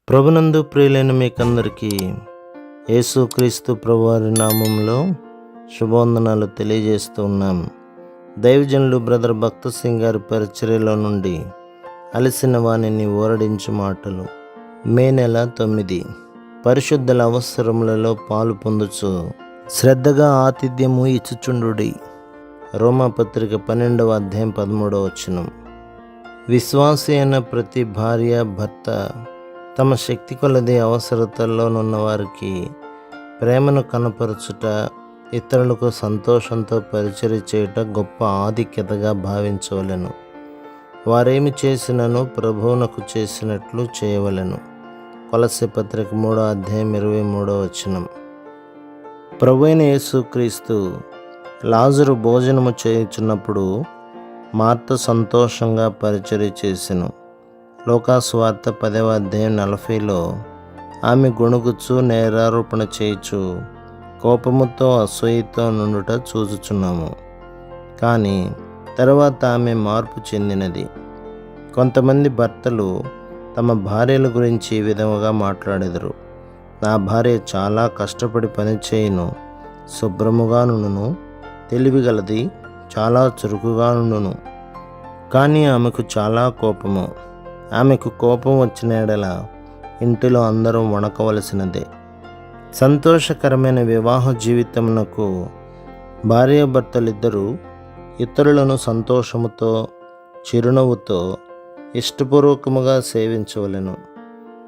ప్రభునందు ప్రియులైన మీకందరికీ యేసుక్రీస్తు ప్రభువారి నామంలో శుభవందనాలు తెలియజేస్తూ ఉన్నాం. దైవజనులు బ్రదర్ భక్త సింగ్ గారి పరిచర్యలో నుండి అలసిన వాణిని ఊరడించు మాటలు. మే నెల 9. పరిశుద్ధుల అవసరములలో పాలు పొందుచు శ్రద్ధగా ఆతిథ్యము ఇచ్చుచుండుడి. రోమాపత్రిక 12వ అధ్యాయం 13వ వచనం. విశ్వాసి అయిన ప్రతి భార్య భర్త తమ శక్తి కొలది అవసరతల్లోనున్న వారికి ప్రేమను కనపరచుట, ఇతరులకు సంతోషంతో పరిచర్య చేయుట గొప్ప ఆధిక్యతగా భావించవలెను. వారేమి చేసినను ప్రభువునకు చేసినట్లు చేయవలెను. కొలస్సీ పత్రిక 3వ అధ్యాయం 23వ వచనం. ప్రభువైన యేసుక్రీస్తు లాజరు భోజనము చేయుచున్నప్పుడు మార్త సంతోషంగా పరిచర్య చేసెను. లూకాసు వార్త 10వ అధ్యాయం 40లో ఆమె గొణుగుచు నేరారోపణ చేయుచు కోపముతో అసూయతో నుండుట చూచుచున్నాము. కానీ తర్వాత ఆమె మార్పు చెందినది. కొంతమంది భర్తలు తమ భార్యల గురించి ఈ విధముగా మాట్లాడెదరు: నా భార్య చాలా కష్టపడి పనిచేయును, శుభ్రముగా నుండును, తెలివిగలది, చాలా చురుకుగా నుండును, కానీ ఆమెకు చాలా కోపము. ఆమెకు కోపం వచ్చిన ఎడల ఇంటిలో అందరూ వణకవలసినదే. సంతోషకరమైన వివాహ జీవితమునకు భార్యాభర్తలిద్దరూ ఇతరులను సంతోషముతో, చిరునవ్వుతో, ఇష్టపూర్వకముగా సేవించవలెను.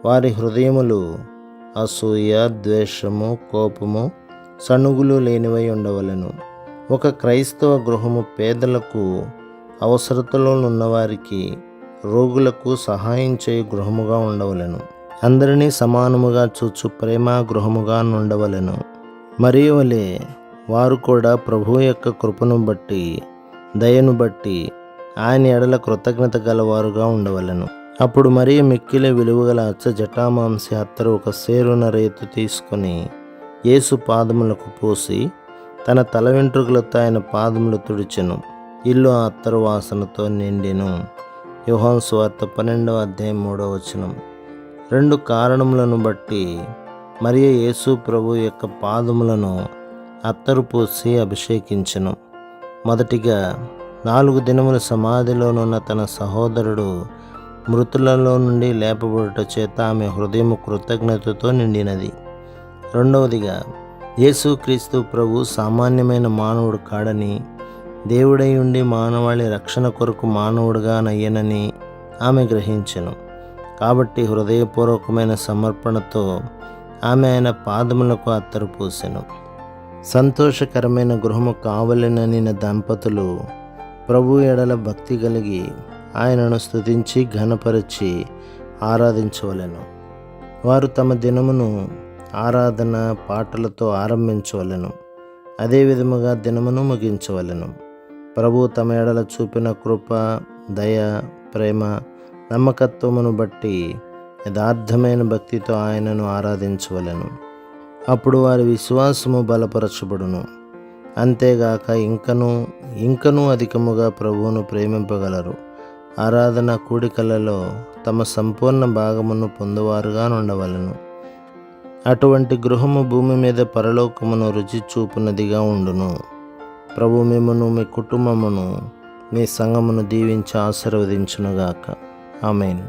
వారి హృదయములు అసూయ, ద్వేషము, కోపము, సణుగులు లేనివై ఉండవలెను. ఒక క్రైస్తవ గృహము పేదలకు, అవసరతలో ఉన్నవారికి, రోగులకు సహాయం చేయు గృహముగా ఉండవలెను. అందరినీ సమానముగా చూచు ప్రేమ గృహముగా ఉండవలెను. మరియు వలె వారు కూడా ప్రభువు యొక్క కృపను బట్టి, దయను బట్టి ఆయన ఎడల కృతజ్ఞత గలవారుగా ఉండవలెను. అప్పుడు మరియ మిక్కిలి విలువగల అచ్చ జటామాంసి అత్తరు ఒక సేరున రేతు తీసుకొని యేసు పాదములకు పూసి తన తల వెంట్రుకలతో ఆయన పాదములు తుడిచెను. ఇల్లు ఆ అత్తరు వాసనతో నిండెను. యోహాను సువార్త 12వ అధ్యాయం 3వ వచనం. 2 కారణములను బట్టి మరియ యేసు ప్రభు యొక్క పాదములను అత్తరు పూసి అభిషేకించెను. మొదటిగా 4 దినముల సమాధిలోనున్న తన సహోదరుడు మృతులలో నుండి లేపబడుట చేత ఆమె హృదయము కృతజ్ఞతతో నిండినది. రెండవదిగా యేసుక్రీస్తు ప్రభు సామాన్యమైన మానవుడు కాడని, దేవుడై ఉండి మానవాళి రక్షణ కొరకు మానవుడుగా నయ్యనని ఆమె గ్రహించెను. కాబట్టి హృదయపూర్వకమైన సమర్పణతో ఆమె ఆయన పాదములకు అత్తరు పూసెను. సంతోషకరమైన గృహము కావలెనని దంపతులు ప్రభు ఎడల భక్తి కలిగి ఆయనను స్తుతించి ఘనపరిచి ఆరాధించవలెను. వారు తమ దినమును ఆరాధన పాటలతో ఆరంభించవలెను. అదే విధముగా దినమును ముగించవలెను. ప్రభు తమ ఎడల చూపిన కృప, దయ, ప్రేమ, నమ్మకత్వమును బట్టి యథార్థమైన భక్తితో ఆయనను ఆరాధించవలెను. అప్పుడు వారి విశ్వాసము బలపరచబడును. అంతేగాక ఇంకనూ అధికముగా ప్రభువును ప్రేమింపగలరు. ఆరాధన కూడికలలో తమ సంపూర్ణ భాగమును పొందువారుగా ఉండవలెను. అటువంటి గృహము భూమి మీద పరలోకమును రుచి చూపునదిగా ఉండును. ప్రభు మిమ్మును, మీ కుటుంబమును, మీ సంఘమును దీవించి ఆశీర్వదించునుగాక. ఆమేన్.